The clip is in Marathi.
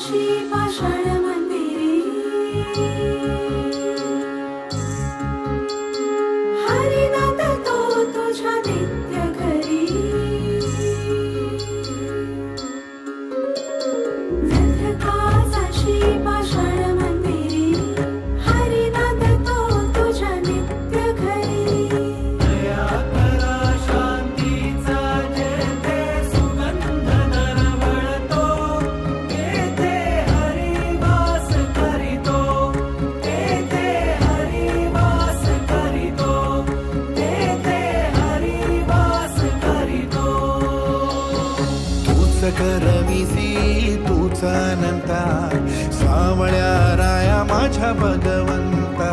काशी पाषाण मंदिरी हरिनाथ तो तुझ्या नित्य घरी काशी पाषाण मंदिरी हरिनाथ तो तुझ्या नित्य घरी दया करा शांतीचा जेथे सुगंध दरवळतो तेथे हरिवास करीतो तेथे हरिवास करीतो तेथे हरिवास करीतो तूच करविसी तूच अनंता सावळ्या राया माझ्या भगवंता